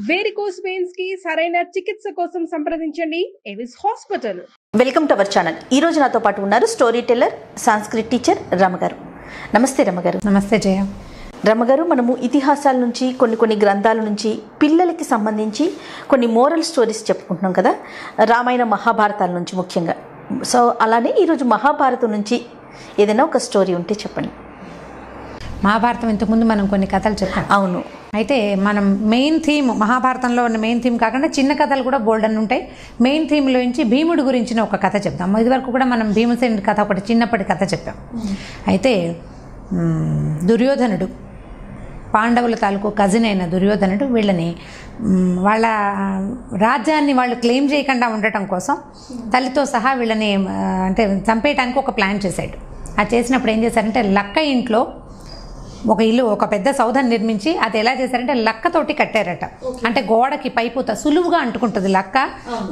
Varicose veins కి సరైన చికిత్స కోసం సంప్రదించండి Avis hospital. Welcome to our channel. ఈ రోజు నాతో పాటు ఉన్నారు స్టోరీ టెల్లర్, సంస్కృత్ టీచర్ రమగారు. నమస్తే రమగారు. నమస్తే జయ. రమగారు, మనము ఇతిహాసాల నుంచి కొన్ని గ్రంథాల నుంచి పిల్లలకి సంబంధించి కొన్ని మోరల్ స్టోరీస్ చెప్పుకుంటున్నాం కదా, రామాయణ మహాభారతాల నుంచి ముఖ్యంగా. సో అలానే ఈరోజు మహాభారతం నుంచి ఏదైనా ఒక స్టోరీ ఉంటే చెప్పండి. మహాభారతం ఇంతకుముందు మనం కొన్ని కథలు చెప్పాం. అవును. అయితే మనం మెయిన్ థీమ్, మహాభారతంలో ఉన్న మెయిన్ థీమ్ కాకుండా చిన్న కథలు కూడా బోల్డన్ ఉంటాయి. మెయిన్ థీమ్లో నుంచి భీముడి గురించిన ఒక కథ చెప్తాం. ఇదివరకు కూడా మనం భీమసేనుడి కథ, ఒకటి చిన్నప్పటి కథ చెప్పాం. అయితే దుర్యోధనుడు, పాండవుల తాలూకు కజిన్ అయిన దుర్యోధనుడు వీళ్ళని వాళ్ళ రాజ్యాన్ని వాళ్ళు క్లెయిమ్ చేయకుండా ఉండటం కోసం తల్లితో సహా వీళ్ళని అంటే చంపేయటానికి ఒక ప్లాన్ చేశాడు. అది చేసినప్పుడు ఏం చేశారంటే, లక్క ఇంట్లో ఒక ఇల్లు, ఒక పెద్ద సౌధం నిర్మించి అది ఎలా చేశారంటే లక్కతోటి కట్టారట. అంటే గోడకి పైపుత సులువుగా అంటుకుంటుంది, లక్క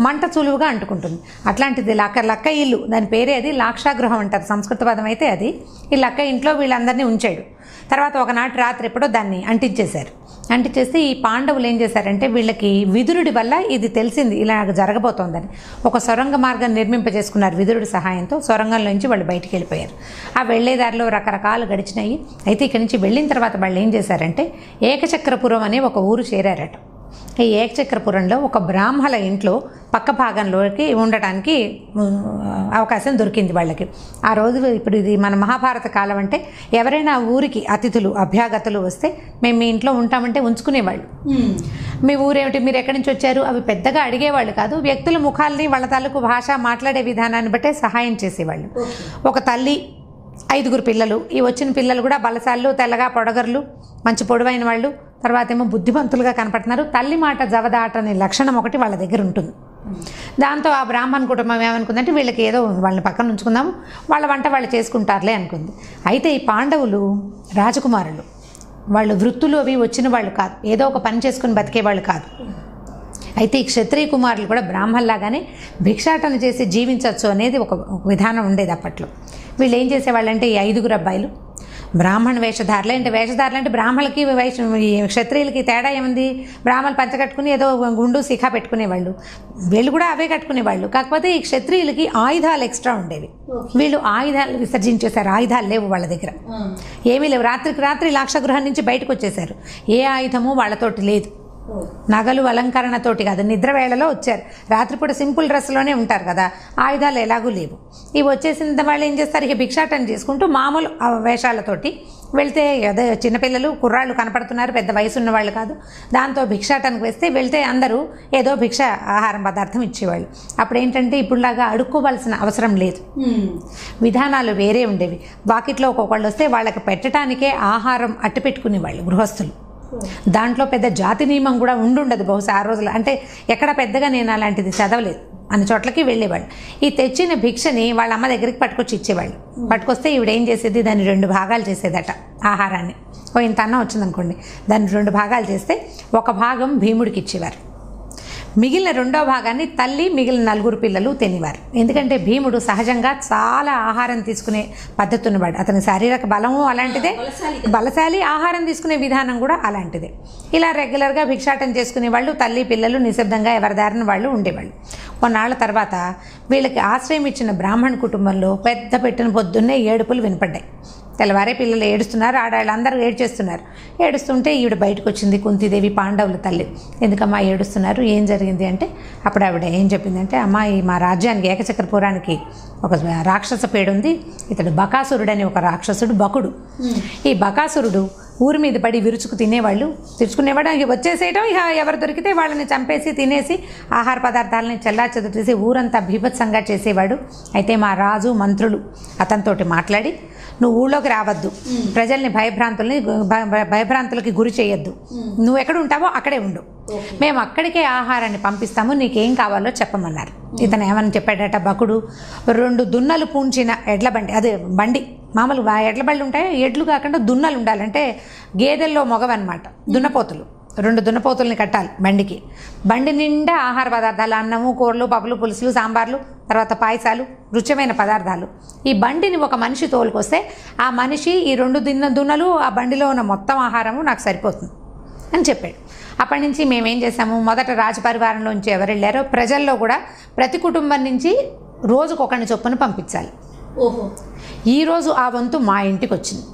మంట సులువుగా అంటుకుంటుంది. అట్లాంటిది లక్క ఇల్లు, దాని పేరే అది లాక్షాగృహం అంటారు సంస్కృత పదం. అయితే అది ఈ లక్క ఇంట్లో వీళ్ళందరినీ ఉంచాడు. తర్వాత ఒకనాటి రాత్రి ఎప్పుడో దాన్ని అంటించేశారు. అంటించేస్తే ఈ పాండవులు ఏం చేశారంటే, వీళ్ళకి విదురుడి వల్ల ఇది తెలిసింది ఇలా జరగబోతోందని ఒక సొరంగ మార్గం నిర్మింపజేసుకున్నారు. విదురుడి సహాయంతో సొరంగంలోంచి వాళ్ళు బయటికి వెళ్ళిపోయారు. ఆ వెళ్లేదారిలో రకరకాలు గడిచినాయి. అయితే ఇక్కడి నుంచి వెళ్ళిన తర్వాత వాళ్ళు ఏం చేశారంటే, ఏకచక్రపురం అనే ఒక ఊరు చేరారట. ఈ ఏకచక్రపురంలో ఒక బ్రాహ్మణ ఇంట్లో పక్క భాగంలోకి ఉండటానికి అవకాశం దొరికింది వాళ్ళకి. ఆ రోజు ఇప్పుడు ఇది మన మహాభారత కాలం అంటే ఎవరైనా ఊరికి అతిథులు, అభ్యాగతులు వస్తే మేము మీ ఇంట్లో ఉంటామంటే ఉంచుకునేవాళ్ళు. మీ ఊరేమిటి, మీరు ఎక్కడి నుంచి వచ్చారు, అవి పెద్దగా అడిగేవాళ్ళు కాదు. వ్యక్తుల ముఖాల్ని, వాళ్ళ తాలూకు భాష, మాట్లాడే విధానాన్ని బట్టే సహాయం చేసేవాళ్ళు. ఒక తల్లి, 5 పిల్లలు. ఈ వచ్చిన పిల్లలు కూడా బలసాళ్ళు, తెల్లగా పొడగర్లు, మంచి పొడవైన వాళ్ళు, తర్వాత ఏమో బుద్ధిమంతులుగా కనపడుతున్నారు. తల్లి మాట జవదాటనే లక్షణం ఒకటి వాళ్ళ దగ్గర ఉంటుంది. దాంతో ఆ బ్రాహ్మణ కుటుంబం ఏమనుకుందంటే, వీళ్ళకి ఏదో వాళ్ళని పక్కన ఉంచుకుందాము, వాళ్ళ వంట వాళ్ళు చేసుకుంటారులే అనుకుంది. అయితే ఈ పాండవులు రాజకుమారులు, వాళ్ళు వృత్తులు అవి వచ్చిన వాళ్ళు కాదు, ఏదో ఒక పని చేసుకుని బతికేవాళ్ళు కాదు. అయితే ఈ క్షత్రియ కుమారులు కూడా బ్రాహ్మణులాగానే భిక్షాటన చేసి జీవించవచ్చు అనేది ఒక విధానం ఉండేది అప్పట్లో. వీళ్ళు ఏం చేసేవాళ్ళంటే, ఈ 5 అబ్బాయిలు బ్రాహ్మణ వేషధారులు. అంటే బ్రాహ్మణులకి క్షత్రియులకి తేడా ఏముంది? బ్రాహ్మణులు పంచకట్టుకుని ఏదో గుండు శిఖ పెట్టుకునేవాళ్ళు, వీళ్ళు కూడా అవే కట్టుకునేవాళ్ళు. కాకపోతే ఈ క్షత్రియులకి ఆయుధాలు ఎక్స్ట్రా ఉండేవి. వీళ్ళు ఆయుధాలు విసర్జించేశారు. ఆయుధాలు లేవు వాళ్ళ దగ్గర, ఏమీ లేవు. రాత్రికి రాత్రి లాక్షగృహం నుంచి బయటకు వచ్చేశారు. ఏ ఆయుధము వాళ్ళతోటి లేదు. నగలు అలంకరణతోటి కాదు, నిద్ర వేళలో వచ్చారు. రాత్రిపూట సింపుల్ డ్రెస్లోనే ఉంటారు కదా, ఆయుధాలు ఎలాగూ లేవు. ఇవి వచ్చేసిన వాళ్ళు ఏం చేస్తారు, ఇక భిక్షాటన చేసుకుంటూ మామూలు వేషాలతోటి వెళ్తే, అదే చిన్నపిల్లలు, కుర్రాళ్ళు కనపడుతున్నారు, పెద్ద వయసు ఉన్న వాళ్ళు కాదు. దాంతో భిక్షాటనకు వెళ్తే అందరూ ఏదో భిక్ష ఆహారం పదార్థం ఇచ్చేవాళ్ళు. అప్పుడు ఏంటంటే, ఇప్పుడులాగా అడుక్కోవాల్సిన అవసరం లేదు, విధానాలు వేరే ఉండేవి. వాకిట్లో ఒక్కొక్కళ్ళు వస్తే వాళ్ళకి పెట్టడానికే ఆహారం అట్టు పెట్టుకునేవాళ్ళు గృహస్థులు. దాంట్లో పెద్ద జాతి నియమం కూడా ఉండదు బహుశా ఆ రోజులు. అంటే ఎక్కడ పెద్దగా నేను అలాంటిది చదవలేదు. అన్ని చోట్లకి వెళ్ళేవాళ్ళు. ఈ తెచ్చిన భిక్షని వాళ్ళ అమ్మ దగ్గరికి పట్టుకొచ్చి ఇచ్చేవాళ్ళు. పట్టుకొస్తే ఈవిడ ఏం చేసేది, దాన్ని 2 భాగాలు చేసేదట. ఆహారాన్ని ఇంత అన్నం వచ్చిందనుకోండి, దాన్ని 2 భాగాలు చేస్తే ఒక భాగం భీముడికి ఇచ్చేవారు, మిగిలిన 2వ భాగాన్ని తల్లి, మిగిలిన 4 పిల్లలు తినేవారు. ఎందుకంటే భీముడు సహజంగా చాలా ఆహారం తీసుకునే పద్ధతి ఉన్నవాడు. అతని శారీరక బలము అలాంటిదే, బలశాలి, ఆహారం తీసుకునే విధానం కూడా అలాంటిదే. ఇలా రెగ్యులర్గా భిక్షాటన చేసుకునే వాళ్ళు, తల్లి పిల్లలు నిశ్శబ్దంగా ఎవరి దారిన వాళ్ళు ఉండేవాళ్ళు. కొన్నాళ్ల తర్వాత వీళ్ళకి ఆశ్రయం ఇచ్చిన బ్రాహ్మణ కుటుంబంలో పెద్ద పెట్టిన పొద్దున్నే ఏడుపులు వినపడ్డాయి. తెల్లవారే పిల్లలు ఏడుస్తున్నారు, ఆడవాళ్ళందరూ ఏడ్చేస్తున్నారు. ఏడుస్తుంటే ఈవిడ బయటకు వచ్చింది, కుంతీదేవి, పాండవుల తల్లి. ఎందుకమ్మా ఏడుస్తున్నారు, ఏం జరిగింది అంటే, అప్పుడు ఆవిడ ఏం చెప్పిందంటే, అమ్మా ఈ మా రాజ్యానికి, ఏకచక్రపురానికి ఒక రాక్షస పేడు ఉంది. ఇతడు బకాసురుడు అని ఒక రాక్షసుడు, బకుడు. ఈ బకాసురుడు ఊరి మీద పడి విరుచుకు తెచ్చుకునేవాడు. వచ్చేసేయటం, ఇక ఎవరు దొరికితే వాళ్ళని చంపేసి తినేసి ఆహార పదార్థాలని చెల్లాచెదురు ఊరంతా బీభత్సంగా చేసేవాడు. అయితే మా రాజు, మంత్రులు అతనితోటి మాట్లాడి, నువ్వు ఊళ్ళోకి రావద్దు, ప్రజల్ని భయభ్రాంతులకి గురి చేయొద్దు, నువ్వు ఎక్కడ ఉంటావో అక్కడే ఉండు, మేము అక్కడికే ఆహారాన్ని పంపిస్తాము, నీకేం కావాలో చెప్పమన్నారు. ఇతను ఏమని చెప్పాడట, బకుడు 2 దున్నలు పూంచిన ఎడ్ల బండి, అదే బండి, మామూలు ఎడ్ల బళ్ళు ఉంటాయి, ఎడ్లు కాకుండా దున్నలు ఉండాలంటే గేదెల్లో మొగవన్నమాట, దున్నపోతులు. 2 దున్నపోతుల్ని కట్టాలి బండికి. బండి నిండా ఆహార పదార్థాలు, అన్నము, కూరలు, పప్పులు, పులుసులు, సాంబార్లు, తర్వాత పాయసాలు, రుచిమైన పదార్థాలు. ఈ బండిని ఒక మనిషి తోలుకొస్తే ఆ మనిషి ఈ 2 దున్నలు, ఆ బండిలో ఉన్న మొత్తం ఆహారము నాకు సరిపోతుంది అని చెప్పాడు. అప్పటి నుంచి మేమేం చేసాము, మొదట రాజపరివారంలోంచి ఎవరు వెళ్ళారో ప్రజల్లో కూడా ప్రతి కుటుంబం నుంచి రోజుకొకరిని చొప్పున పంపించాలి. ఈరోజు ఆ వంతు మా ఇంటికి వచ్చింది.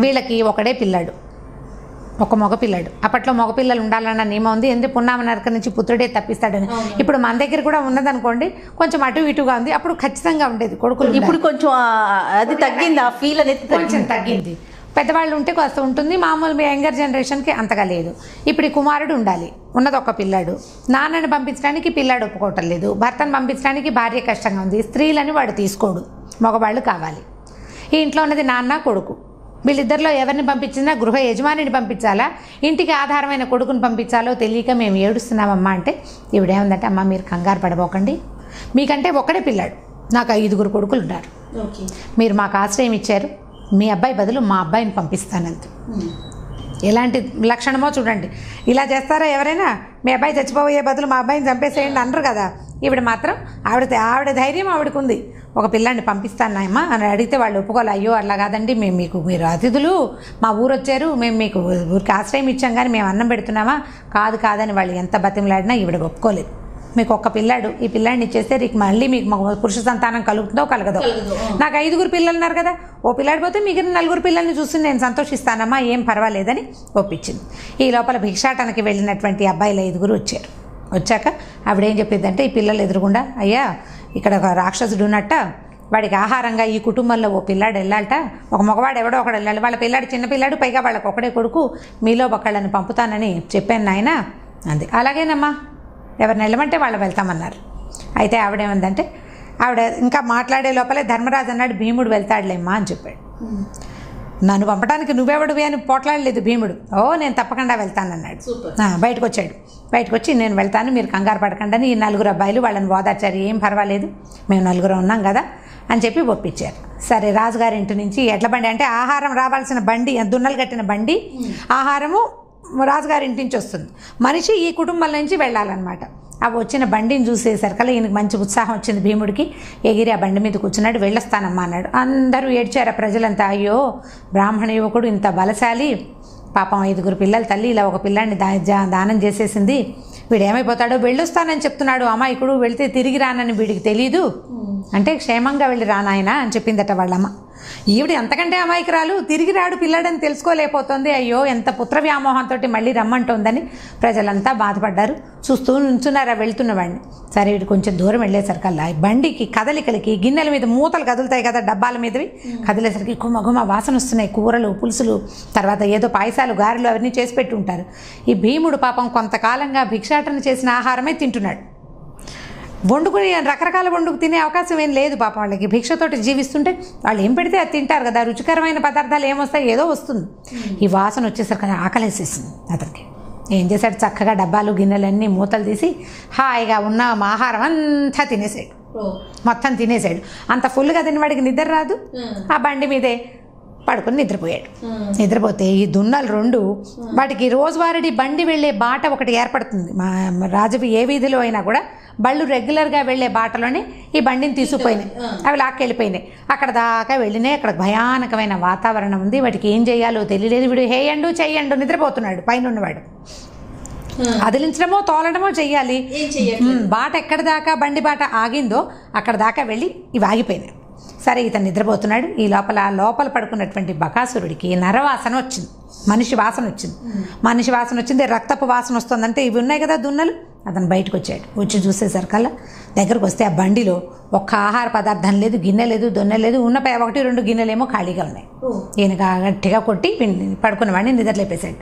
వీళ్ళకి ఒకడే పిల్లాడు, ఒక మగపిల్లాడు. అప్పట్లో మగపిల్లలు ఉండాలన్న నియమం ఉంది, ఎందుకు పున్నామ నరక నుంచి పుత్రుడే తప్పిస్తాడని. ఇప్పుడు మన దగ్గర కూడా ఉన్నదనుకోండి, కొంచెం అటు ఇటుగా ఉంది. అప్పుడు ఖచ్చితంగా ఉండేది కొడుకులు. ఇప్పుడు కొంచెం అది తగ్గింది, ఆ ఫీల్ అనేది కొంచెం తగ్గింది. పెద్దవాళ్ళు ఉంటే కొంత ఉంటుంది, మామూలు యంగర్ జనరేషన్కి అంతగా లేదు. ఇప్పుడు ఈ కుమారుడు ఉండాలి, ఉన్నది ఒక పిల్లాడు. నాన్నని పంపించడానికి పిల్లాడు ఒప్పుకోవటం లేదు, భర్తను పంపించడానికి భార్య కష్టంగా ఉంది. స్త్రీలని వాడు తీసుకోడు, మగవాళ్ళు కావాలి. ఈ ఇంట్లో ఉన్నది నాన్న కొడుకు. వీళ్ళిద్దరిలో ఎవరిని పంపించినా గృహ యజమానిని పంపించాలా, ఇంటికి ఆధారమైన కొడుకుని పంపించాలో తెలియక మేము ఏడుస్తున్నామమ్మా అంటే ఈవిడేముందంటే, అమ్మ మీరు కంగారు పడబోకండి, మీకంటే ఒక్కడే పిల్లాడు, నాకు 5 కొడుకులు ఉన్నారు, మీరు మాకు ఆశ్రయం ఇచ్చారు, మీ అబ్బాయి బదులు మా అబ్బాయిని పంపిస్తానంత. ఎలాంటి లక్షణమో చూడండి. ఇలా చేస్తారా ఎవరైనా? మీ అబ్బాయి చచ్చిపోయే బదులు మా అబ్బాయిని చంపేసేయండి అనరు కదా. ఈవిడ మాత్రం ఆవిడ ధైర్యం ఆవిడకు ఉంది. ఒక పిల్లాన్ని పంపిస్తానమ్మా అని అడిగితే వాళ్ళు ఒప్పుకోవాలి. అయ్యో అట్లా కాదండి, మీరు అతిథులు, మా ఊరు వచ్చారు, మేము మీకు ఊరికి ఆశ్రయం ఇచ్చాం కానీ మేము అన్నం పెడుతున్నామా, కాదని వాళ్ళు ఎంత బతిమలాడినా ఈవిడ ఒప్పుకోలేదు. మీకు ఒక్క పిల్లాడు, ఈ పిల్లాడిని ఇచ్చేస్తే మళ్ళీ మీకు పురుష సంతానం కలుగుతుందో కలగదో. నాకు 5 పిల్లలు ఉన్నారు కదా, ఓ పిల్లాడి పోతే మిగిలిన 4 పిల్లల్ని చూసి నేను సంతోషిస్తానమ్మా, ఏం పర్వాలేదని ఒప్పించింది. ఈ లోపల భిక్షాటనకి వెళ్ళినటువంటి అబ్బాయిలు 5 వచ్చారు. వచ్చాక ఆవిడేం చెప్పిందంటే, ఈ పిల్లలు ఎదురుగుండా, అయ్యా ఇక్కడ ఒక రాక్షసుడు ఉన్నట్ట, వాడికి ఆహారంగా ఈ కుటుంబంలో ఓ పిల్లాడు వెళ్ళాలట, ఒక మగవాడు ఎవడో ఒకడు వెళ్ళాలి, వాళ్ళ పిల్లాడు చిన్న పిల్లాడు, పైగా వాళ్ళకి ఒకడే కొడుకు, మీలో ఒకళ్ళని పంపుతానని చెప్పాను నాయన అంది. అలాగేనమ్మా, ఎవరిని వెళ్ళమంటే వాళ్ళు వెళ్తామన్నారు. అయితే ఆవిడేమందంటే, ఆవిడ ఇంకా మాట్లాడే లోపలే ధర్మరాజు అన్నాడు, భీముడు వెళ్తాడులేమ్మా అని చెప్పాడు. నన్ను పంపడానికి నువ్వెవడివి అని పోట్లాడలేదు భీముడు. నేను తప్పకుండా వెళ్తానన్నాడు. బయటకు వచ్చాడు. బయటకు వచ్చి నేను వెళ్తాను, మీరు కంగారు పడకండి అని ఈ 4 అబ్బాయిలు వాళ్ళని ఓదార్చారు. ఏం పర్వాలేదు, మేము 4 ఉన్నాం కదా అని చెప్పి ఒప్పించారు. సరే, రాజుగారి ఇంటి నుంచి ఎడ్ల బండి, అంటే ఆహారం రావాల్సిన బండి, దున్నలు కట్టిన బండి, ఆహారము రాజుగారి ఇంటి నుంచి వస్తుంది. మనిషి ఈ కుటుంబం నుంచి వెళ్ళాలన్నమాట. అవి వచ్చిన బండిని చూసేసరికల్లా ఈయనకి మంచి ఉత్సాహం వచ్చింది. భీముడికి ఎగిరి ఆ బండి మీద కూర్చున్నాడు. వెళ్ళొస్తానమ్మా అన్నాడు. అందరూ ఏడ్చారు ప్రజలంతా. అయ్యో, బ్రాహ్మణ యువకుడు ఇంత బలశాలి, పాపం 5 పిల్లల తల్లి ఇలా ఒక పిల్లాన్ని దానం చేసేసింది, వీడు ఏమైపోతాడో, వెళ్ళొస్తానని చెప్తున్నాడు అమాయకుడు, వెళితే తిరిగి రానని వీడికి తెలీదు అంటే క్షేమంగా వెళ్ళి రానాయన అని చెప్పిందట వాళ్ళమ్మ. ఈవిడ ఎంతకంటే అమాయకురాలు, తిరిగి రాడు పిల్లాడని తెలుసుకోలేకపోతుంది. అయ్యో, ఎంత పుత్ర వ్యామోహంతో మళ్ళీ రమ్మంటోందని ప్రజలంతా బాధపడ్డారు. చూస్తూ నుంచున్నారా వెళ్తున్నవాడిని. సరే, వీడు కొంచెం దూరం వెళ్ళేసరికల్లా బండికి కదలికలకి గిన్నెల మీద మూతలు కదులుతాయి కదా, డబ్బాల మీదవి, కదిలేసరికి గుమ వాసన వస్తున్నాయి. కూరలు, పులుసులు, తర్వాత ఏదో పాయసాలు, గారెలు అవన్నీ చేసి పెట్టి ఉంటారు. ఈ భీముడు పాపం కొంతకాలంగా భిక్షాటన చేసిన ఆహారమే తింటున్నాడు. వండుకుని రకరకాల వండుకు తినే అవకాశం ఏం లేదు పాపం వాళ్ళకి. భిక్షతోటి జీవిస్తుంటే వాళ్ళు ఏం పెడితే అది తింటారు కదా, రుచికరమైన పదార్థాలు ఏమొస్తాయి, ఏదో వస్తుంది. ఈ వాసన వచ్చేసరికి ఆకలేసేసింది అతనికి. ఏం చేశాడు, చక్కగా డబ్బాలు గిన్నెలన్నీ మూతలు తీసి హాయిగా ఉన్న ఆహారం అంతా తినేసాడు. మొత్తం తినేసాడు. అంత ఫుల్గా తినవాడికి నిద్ర రాదు. ఆ బండి మీదే పడుకుని నిద్రపోయాడు. నిద్రపోతే ఈ దున్నలు 2 వాటికి రోజువారీ బండి వెళ్ళే బాట ఒకటి ఏర్పడుతుంది. మా రాజవి ఏ వీధిలో అయినా కూడా బళ్ళు రెగ్యులర్గా వెళ్ళే బాటలోనే ఈ బండిని తీసుకుపోయినాయి. అవి లాక్కెళ్ళిపోయినాయి. అక్కడ దాకా వెళ్ళినాయి. అక్కడ భయానకమైన వాతావరణం ఉంది. వాటికి ఏం చేయాలో తెలియలేదు. వీడు హేయండు చెయ్యండు నిద్రపోతున్నాడు. పైన ఉన్నవాడు అదిలించడమో తోలడమో చెయ్యాలి. బాట ఎక్కడి దాకా బండి బాట ఆగిందో అక్కడ దాకా వెళ్ళి ఇవి ఆగిపోయినాయి. సరే, ఇతను నిద్రపోతున్నాడు. ఈ లోపల పడుకున్నటువంటి బకాసురుడికి నరవాసన వచ్చింది, మనిషి వాసన వచ్చింది. రక్తపు వాసన వస్తుందంటే ఇవి ఉన్నాయి కదా దున్నలు. అతను బయటకు వచ్చాడు. వచ్చి చూసేసరికల్లా దగ్గరకు వస్తే ఆ బండిలో ఒక్క ఆహార పదార్థం లేదు, గిన్నె లేదు, దొన్నె లేదు. ఉన్న 1-2 గిన్నెలేమో ఖాళీగా ఉన్నాయి. ఈయన గట్టిగా కొట్టి పడుకున్నవాడిని నిద్రలేపేశాడు.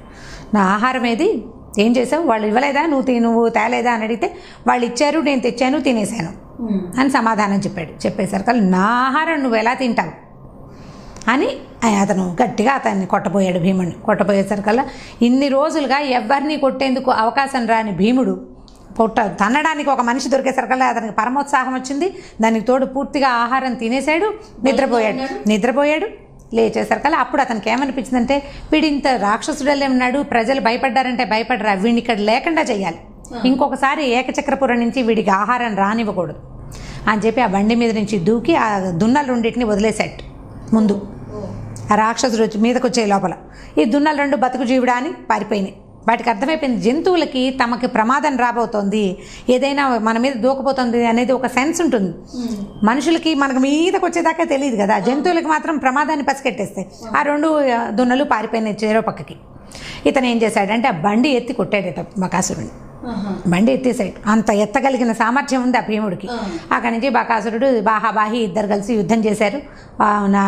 నా ఆహారం ఏది, ఏం చేసావు, వాళ్ళు ఇవ్వలేదా, నువ్వు తేలేదా అని అడిగితే వాళ్ళు ఇచ్చారు, నేను తెచ్చాను, తినేశాను అని సమాధానం చెప్పాడు. చెప్పేసరికల్లా నా ఆహారం నువ్వు ఎలా తింటావు అని అతను గట్టిగా అతన్ని కొట్టబోయాడు. భీముడిని కొట్టబోయేసరికల్లా ఇన్ని రోజులుగా ఎవరిని కొట్టేందుకు అవకాశం రాని భీముడు తన్నడానికి ఒక మనిషి దొరికేసరికల్లా అతనికి పరమోత్సాహం వచ్చింది. దానికి తోడు పూర్తిగా ఆహారం తినేశాడు. నిద్రపోయాడు. లేచేసరికల్లా అప్పుడు అతనికి ఏమనిపించిందంటే, వీడింత రాక్షసుడల్లే ఉన్నాడు, ప్రజలు భయపడ్డారంటే భయపడరా, వీడిని ఇక్కడ లేకుండా చేయాలి, ఇంకొకసారి ఏకచక్రపురం నుంచి వీడికి ఆహారం రానివ్వకూడదు అని చెప్పి ఆ బండి మీద నుంచి దూకి ఆ దున్నలు 2 వదిలేశాడు. ముందు ఆ రాక్షసుడు మీదకి వచ్చే లోపల ఈ దున్నలు 2 బతుకు జీవుడా అని పారిపోయినాయి. వాటికి అర్థమైపోయింది జంతువులకి తమకి ప్రమాదం రాబోతోంది, ఏదైనా మన మీద దూకపోతుంది అనేది ఒక సెన్స్ ఉంటుంది. మనుషులకి మనకు మీదకి వచ్చేదాకా తెలియదు కదా, జంతువులకి మాత్రం ప్రమాదాన్ని పసిగట్టేస్తాయి. ఆ 2 దున్నలు పారిపోయినాయి చెరో పక్కకి. ఇతను ఏం చేశాడంటే ఆ బండి ఎత్తి కొట్టాడట బకాసురుడిని. బండి ఎత్తేసాడు. అంత ఎత్తగలిగిన సామర్థ్యం ఉంది ఆ భీముడికి. అక్కడి నుంచి బకాసురుడు బాహాబాహి ఇద్దరు కలిసి యుద్ధం చేశారు.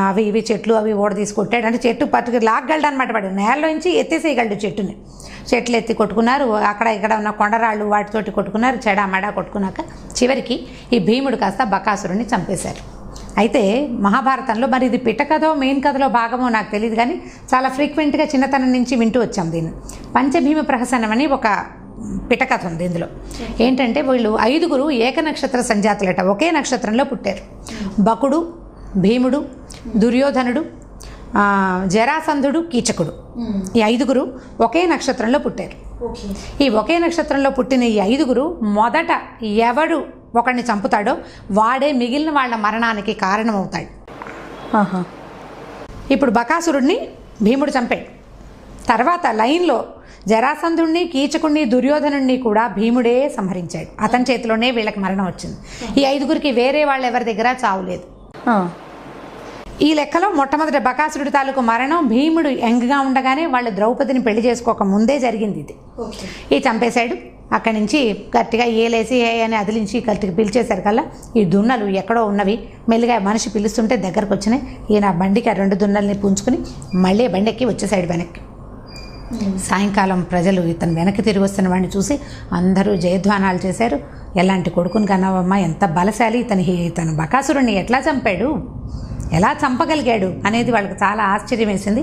అవి ఇవి చెట్లు అవి ఓడ తీసుకొట్టాడు. అంటే చెట్టు పట్టుకు లాగగలడు అనమాట. వాడు నేలలోంచి ఎత్తేసేయగలడు చెట్టుని. చెట్లు ఎత్తి కొట్టుకున్నారు. అక్కడ ఇక్కడ ఉన్న కొండరాళ్ళు వాటితోటి కొట్టుకున్నారు. చెడామడా కొట్టుకున్నాక చివరికి ఈ భీముడు కాస్త బకాసురుడిని చంపేశారు. అయితే మహాభారతంలో మరి ఇది పిట్టకథో మెయిన్ కథలో భాగమో నాకు తెలియదు, కానీ చాలా ఫ్రీక్వెంట్గా చిన్నతనం నుంచి వింటూ వచ్చాం దీన్ని. పంచభీమ ప్రహసనం అని ఒక పిట్టకథ ఉంది. ఇందులో ఏంటంటే వీళ్ళు 5గురు ఏకనక్షత్ర సంజాతులట, ఒకే నక్షత్రంలో పుట్టారు. బకుడు, భీముడు, దుర్యోధనుడు, జరాసంధుడు, కీచకుడు, ఈ 5గురు ఒకే నక్షత్రంలో పుట్టారు. ఈ ఒకే నక్షత్రంలో పుట్టిన ఈ 5గురు మొదట ఎవడు ఒకడిని చంపుతాడో వాడే మిగిలిన వాళ్ళ మరణానికి కారణమవుతాడు. ఇప్పుడు బకాసురుడిని భీముడు చంపాడు. తర్వాత లైన్లో జరాసంధుడిని, కీచకుడిని, దుర్యోధనుడిని కూడా భీముడే సంహరించాడు. అతని చేతిలోనే వీళ్ళకి మరణం వచ్చింది. ఈ 5గురికి వేరే వాళ్ళు ఎవరి దగ్గర చావులేదు. ఈ లెక్కలో మొట్టమొదటి బకాసురుడి తాలూకు మరణం భీముడు యంగ్గా ఉండగానే వాళ్ళు ద్రౌపదిని పెళ్లి చేసుకోక ముందే జరిగింది. ఇది చంపేశాడు. అక్కడి నుంచి గట్టిగా ఏలేసి అని అదిలించి గట్టిగా పిలిచేశారు కల్లా ఈ దున్నలు ఎక్కడో ఉన్నవి మెల్లిగా మనిషి పిలుస్తుంటే దగ్గరకు వచ్చినాయి. ఈయన బండికి ఆ 2 దున్నల్ని పుంజుకుని మళ్ళీ బండెక్కి వచ్చేసాడు వెనక్కి. సాయంకాలం ప్రజలు ఇతను వెనక్కి తిరిగి వస్తున్న వాడిని చూసి అందరూ జయధ్వానాలు చేశారు. ఎలాంటి కొడుకుని కన్నావమ్మా, ఎంత బలశాలి, ఇతను బకాసురుణ్ణి ఎట్లా చంపాడు, ఎలా చంపగలిగాడు అనేది వాళ్ళకి చాలా ఆశ్చర్యం వేసింది.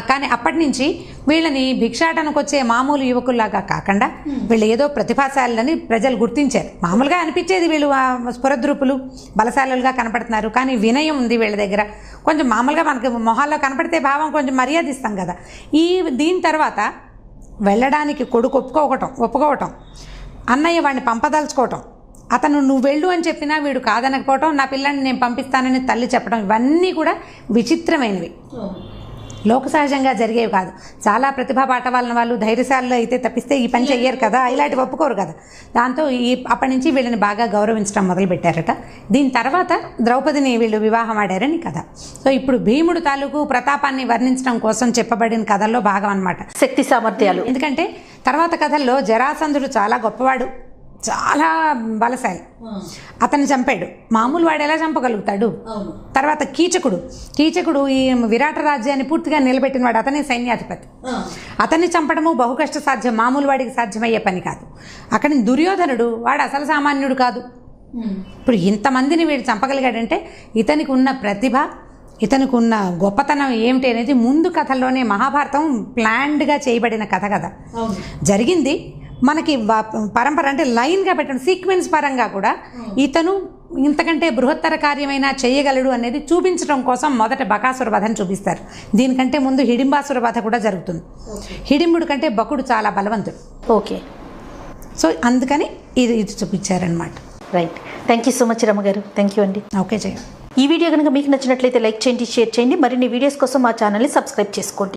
కానీ అప్పటి నుంచి వీళ్ళని భిక్షాటనకు వచ్చే మామూలు యువకుల్లాగా కాకుండా వీళ్ళు ఏదో ప్రతిభాశాలని ప్రజలు గుర్తించారు. మామూలుగా అనిపించేది వీళ్ళు స్ఫురద్రూపులు బలశాలులుగా కనపడుతున్నారు, కానీ వినయం ఉంది వీళ్ళ దగ్గర. కొంచెం మామూలుగా మనకి మొహాల్లో కనపడితే భావం కొంచెం మర్యాద ఇస్తాం కదా. దీని తర్వాత వెళ్ళడానికి కొడుకు ఒప్పుకోవటం, అన్నయ్య వాడిని పంపదలుచుకోవటం, అతను నువ్వు వెళ్ళు అని చెప్పినా వీడు కాదనకపోవటం, నా పిల్లాన్ని నేను పంపిస్తానని తల్లి చెప్పడం, ఇవన్నీ కూడా విచిత్రమైనవి, లోక సహజంగా జరిగేవి కాదు. చాలా ప్రతిభా పాఠవాళ్ళ వాళ్ళు ధైర్యశాలలో అయితే తప్పిస్తే ఈ పని చెయ్యరు కదా, ఇలాంటివి ఒప్పుకోరు కదా. దాంతో అప్పటి నుంచి వీళ్ళని బాగా గౌరవించడం మొదలుపెట్టారట. దీని తర్వాత ద్రౌపదిని వీళ్ళు వివాహం ఆడారని కథ. సో ఇప్పుడు భీముడు తాలూకు ప్రతాపాన్ని వర్ణించడం కోసం చెప్పబడిన కథల్లో భాగం అన్నమాట శక్తి సామర్థ్యాలు. ఎందుకంటే తర్వాత కథల్లో జరాసంధుడు చాలా గొప్పవాడు, చాలా బలశాలి, అతన్ని చంపాడు. మామూలు వాడు ఎలా చంపగలుగుతాడు? తర్వాత కీచకుడు ఈ విరాట రాజ్యాన్ని పూర్తిగా నిలబెట్టినవాడు, అతనే సైన్యాధిపతి. అతన్ని చంపడము బహు కష్ట సాధ్యం, మామూలు వాడికి సాధ్యమయ్యే పని కాదు. అక్కడి దుర్యోధనుడు వాడు అసలు సామాన్యుడు కాదు. ఇప్పుడు ఇంతమందిని వీడు చంపగలిగాడంటే ఇతనికి ఉన్న ప్రతిభ, ఇతనికి ఉన్న గొప్పతనం ఏమిటి అనేది ముందు కథల్లోనే మహాభారతం ప్లాన్డ్గా చేయబడిన కథ కదా జరిగింది. మనకి పరంపర అంటే లైన్గా పెట్టడం సీక్వెన్స్ పరంగా కూడా ఇతను ఇంతకంటే బృహత్తర కార్యమైనా చేయగలడు అనేది చూపించడం కోసం మొదట బకాసుర వధను చూపిస్తారు. దీనికంటే ముందు హిడింబాసుర వధ కూడా జరుగుతుంది. హిడింబుడు కంటే బకుడు చాలా బలవంతుడు. ఓకే, సో అందుకని ఇది చూపించారనమాట. Right, thank you so much రమ్మగారు. థ్యాంక్ యూ అండి. ఓకే జయ. ఈ వీడియో కనుక మీకు నచ్చినట్లయితే లైక్ చేయండి, షేర్ చేయండి. మరిన్ని వీడియోస్ కోసం మా ఛానల్ని సబ్స్క్రైబ్ చేసుకోండి.